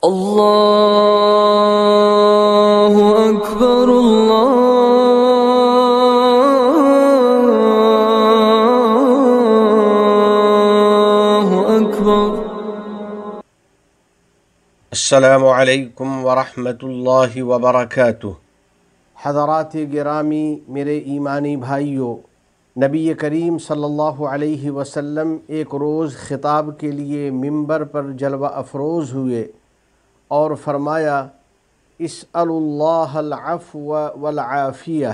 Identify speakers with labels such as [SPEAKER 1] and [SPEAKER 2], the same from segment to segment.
[SPEAKER 1] اللہ اکبر اللہ اکبر۔
[SPEAKER 2] السلام علیکم ورحمۃ اللہ وبرکاتہ۔ حضرات گرامی، میرے ایمانی بھائیوں، نبی کریم صلی اللہ علیہ وسلم ایک روز خطاب کے لیے منبر پر جلوہ افروز ہوئے اور فرمایا، اسأل اللہ العفو والعافیہ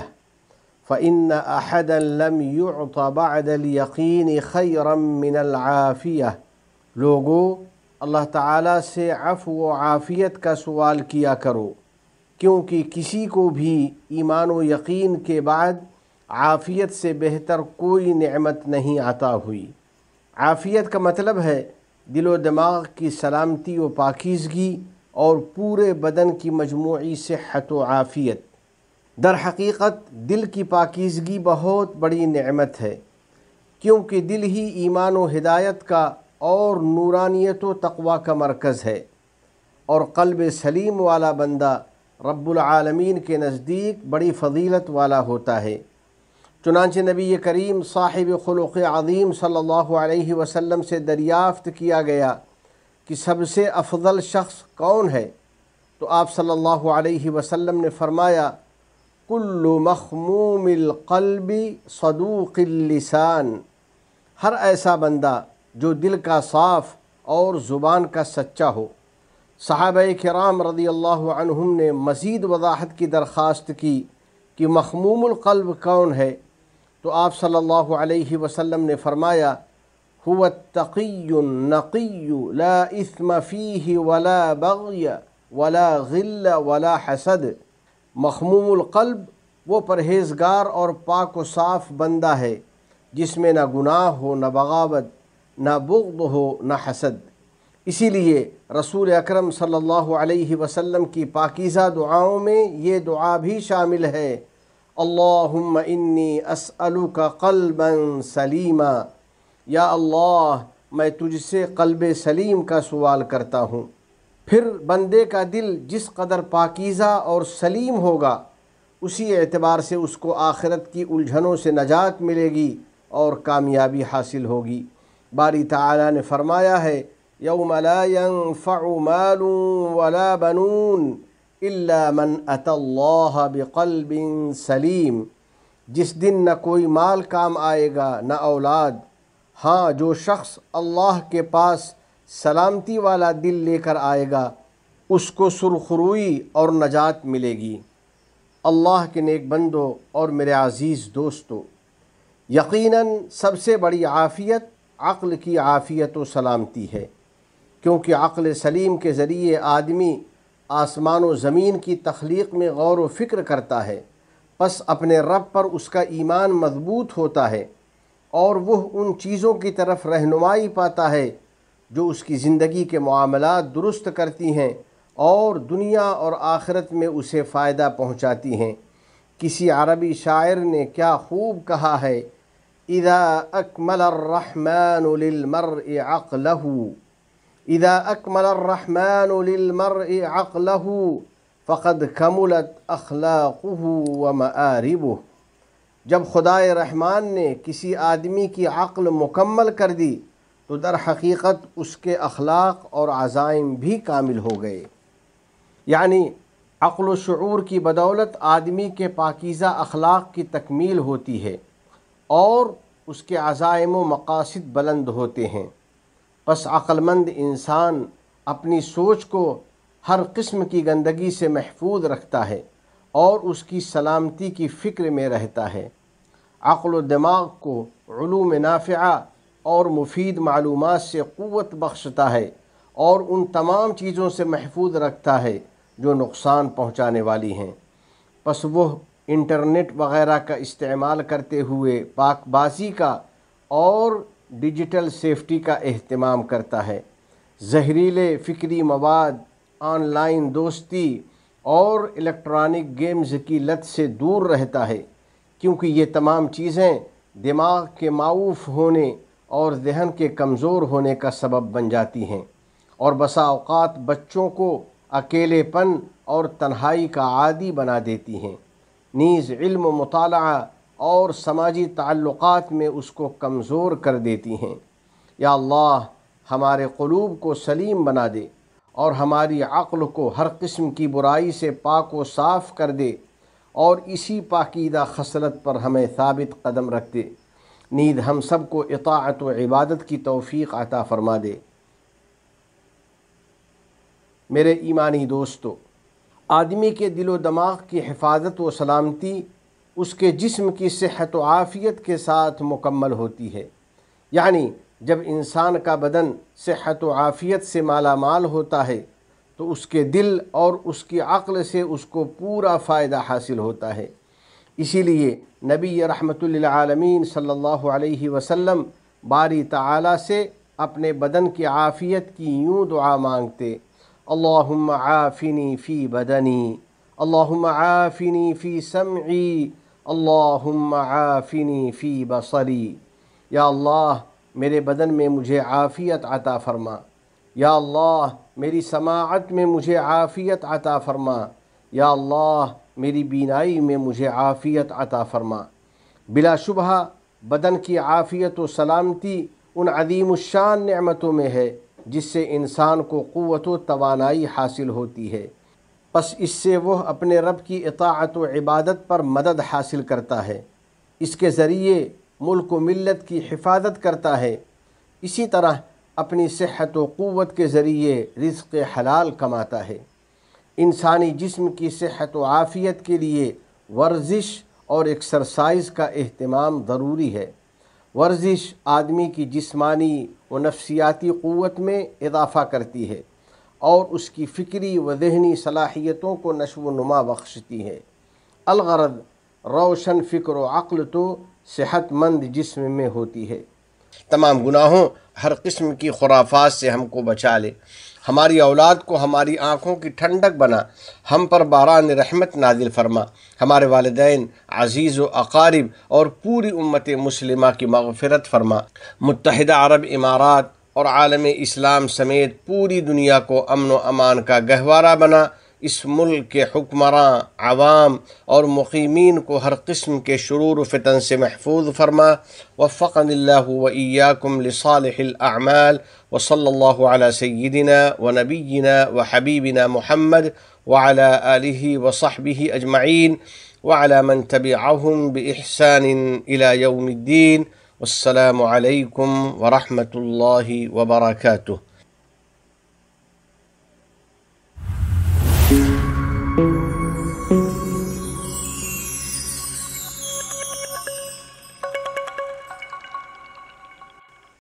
[SPEAKER 2] فإن احدا لم يعط بعد الیقین خیرا من العافیہ۔ لوگو، اللہ تعالیٰ سے عفو و عافیت کا سوال کیا کرو، کیونکہ کسی کو بھی ایمان و یقین کے بعد عافیت سے بہتر کوئی نعمت نہیں عطا ہوئی۔ عافیت کا مطلب ہے دل و دماغ کی سلامتی و پاکیزگی اور پورے بدن کی مجموعی صحت و عافیت۔ در حقیقت دل کی پاکیزگی بہت بڑی نعمت ہے، کیونکہ دل ہی ایمان و ہدایت کا اور نورانیت و تقوی کا مرکز ہے، اور قلب سلیم والا بندہ رب العالمین کے نزدیک بڑی فضیلت والا ہوتا ہے۔ چنانچہ نبی کریم صاحب خلق عظیم صلی اللہ علیہ وسلم سے دریافت کیا گیا کہ سب سے افضل شخص کون ہے، تو آپ صلی اللہ علیہ وسلم نے فرمایا، کل مخموم القلب صدوق اللسان۔ ہر ایسا بندہ جو دل کا صاف اور زبان کا سچا ہو۔ صحابہ کرام رضی اللہ عنہم نے مزید وضاحت کی درخواست کی کہ مخموم القلب کون ہے، تو آپ صلی اللہ علیہ وسلم نے فرمایا، هو التقی النقی لا اثم فیہ ولا بغی ولا غل ولا حسد۔ مخموم القلب وہ پرہیزگار اور پاک و صاف بندہ ہے جس میں نہ گناہ ہو، نہ بغاوت، نہ بغض ہو، نہ حسد۔ اسی لیے رسول اکرم صلی اللہ علیہ وسلم کی پاکیزہ دعاؤں میں یہ دعا بھی شامل ہے، اللہم انی اسألک قلبا سلیما۔ یا اللہ، میں تجھ سے قلب سلیم کا سوال کرتا ہوں۔ پھر بندے کا دل جس قدر پاکیزہ اور سلیم ہوگا، اسی اعتبار سے اس کو آخرت کی الجھنوں سے نجات ملے گی اور کامیابی حاصل ہوگی۔ باری تعالیٰ نے فرمایا ہے، یوم لا ينفع مال ولا بنون الا من اتى اللہ بقلب سلیم۔ جس دن نہ کوئی مال کام آئے گا، نہ اولاد، ہاں جو شخص اللہ کے پاس سلامتی والا دل لے کر آئے گا، اس کو سرخروئی اور نجات ملے گی۔ اللہ کے نیک بندو اور میرے عزیز دوستو، یقیناً سب سے بڑی عافیت عقل کی عافیت و سلامتی ہے، کیونکہ عقل سلیم کے ذریعے آدمی آسمان و زمین کی تخلیق میں غور و فکر کرتا ہے، پس اپنے رب پر اس کا ایمان مضبوط ہوتا ہے، اور وہ ان چیزوں کی طرف رہنمائی پاتا ہے جو اس کی زندگی کے معاملات درست کرتی ہیں اور دنیا اور آخرت میں اسے فائدہ پہنچاتی ہیں۔ کسی عربی شاعر نے کیا خوب کہا ہے، اذا اکمل الرحمن للمرء عقلہ، اذا اکمل الرحمن للمرء عقلہ فقد کملت اخلاقہ ومآربہ۔ جب خدائے رحمان نے کسی آدمی کی عقل مکمل کر دی تو در حقیقت اس کے اخلاق اور عزائم بھی کامل ہو گئے۔ یعنی عقل و شعور کی بدولت آدمی کے پاکیزہ اخلاق کی تکمیل ہوتی ہے اور اس کے عزائم و مقاصد بلند ہوتے ہیں۔ پس عقل مند انسان اپنی سوچ کو ہر قسم کی گندگی سے محفوظ رکھتا ہے اور اس کی سلامتی کی فکر میں رہتا ہے۔ عقل و دماغ کو علوم نافعہ اور مفید معلومات سے قوت بخشتا ہے اور ان تمام چیزوں سے محفوظ رکھتا ہے جو نقصان پہنچانے والی ہیں۔ پس وہ انٹرنیٹ وغیرہ کا استعمال کرتے ہوئے پاک بازی کا اور ڈیجیٹل سیفٹی کا اہتمام کرتا ہے، زہریلے فکری مواد، آن لائن دوستی اور الیکٹرانک گیمز کی لت سے دور رہتا ہے، کیونکہ یہ تمام چیزیں دماغ کے معوف ہونے اور ذہن کے کمزور ہونے کا سبب بن جاتی ہیں۔ اور بسا اوقات بچوں کو اکیلے پن اور تنہائی کا عادی بنا دیتی ہیں، نیز علم و مطالعہ اور سماجی تعلقات میں اس کو کمزور کر دیتی ہیں۔ یا اللہ ہمارے قلوب کو سلیم بنا دے اور ہماری عقل کو ہر قسم کی برائی سے پاک و صاف کر دے، اور اسی پاکیزہ خصلت پر ہمیں ثابت قدم رکھ دے۔ نیز ہم سب کو اطاعت و عبادت کی توفیق عطا فرما دے۔ میرے ایمانی دوستو، آدمی کے دل و دماغ کی حفاظت و سلامتی اس کے جسم کی صحت و عافیت کے ساتھ مکمل ہوتی ہے، یعنی جب انسان کا بدن صحت و عافیت سے مالا مال ہوتا ہے تو اس کے دل اور اس کی عقل سے اس کو پورا فائدہ حاصل ہوتا ہے۔ اسی لیے نبی رحمت للعالمین صلی اللہ علیہ وسلم باری تعالیٰ سے اپنے بدن کی عافیت کی یوں دعا مانگتے: اللہم عافنی فی بدنی، اللہم عافنی فی سمعی، اللہم عافنی فی بصری۔ یا اللہ میرے بدن میں مجھے عافیت عطا فرما، یا اللہ میری سماعت میں مجھے عافیت عطا فرما، یا اللہ میری بینائی میں مجھے عافیت عطا فرما۔ بلا شبہ بدن کی عافیت و سلامتی ان عظیم الشان نعمتوں میں ہے جس سے انسان کو قوت و توانائی حاصل ہوتی ہے، پس اس سے وہ اپنے رب کی اطاعت و عبادت پر مدد حاصل کرتا ہے، اس کے ذریعے ملک و ملت کی حفاظت کرتا ہے، اسی طرح اپنی صحت و قوت کے ذریعے رزق حلال کماتا ہے۔ انسانی جسم کی صحت و عافیت کے لیے ورزش اور ایکسرسائز کا اہتمام ضروری ہے۔ ورزش آدمی کی جسمانی و نفسیاتی قوت میں اضافہ کرتی ہے اور اس کی فکری و ذہنی صلاحیتوں کو نشو و نما بخشتی ہے۔ الغرض روشن فکر و عقل تو صحت مند جسم میں ہوتی ہے۔ تمام گناہوں، ہر قسم کی خرافات سے ہم کو بچا لے، ہماری اولاد کو ہماری آنکھوں کی ٹھنڈک بنا، ہم پر باران رحمت نازل فرما، ہمارے والدین، عزیز و اقارب اور پوری امت مسلمہ کی مغفرت فرما۔ متحدہ عرب امارات اور عالم اسلام سمیت پوری دنیا کو امن و امان کا گہوارہ بنا۔ اس ملک کے حکمراں، عوام اور مقیمین کو ہر قسم کے شرور و فتن سے محفوظ فرما۔ وفقنی اللہ و ایاکم لصالح الاعمال، وصلی اللہ علی سیدنا و نبینا و حبیبنا محمد وعلی آلہ وصحبہ اجمعین وعلی من تبعہم بإحسان الی یوم الدین۔ والسلام علیکم ورحمۃ اللہ وبرکاتہ۔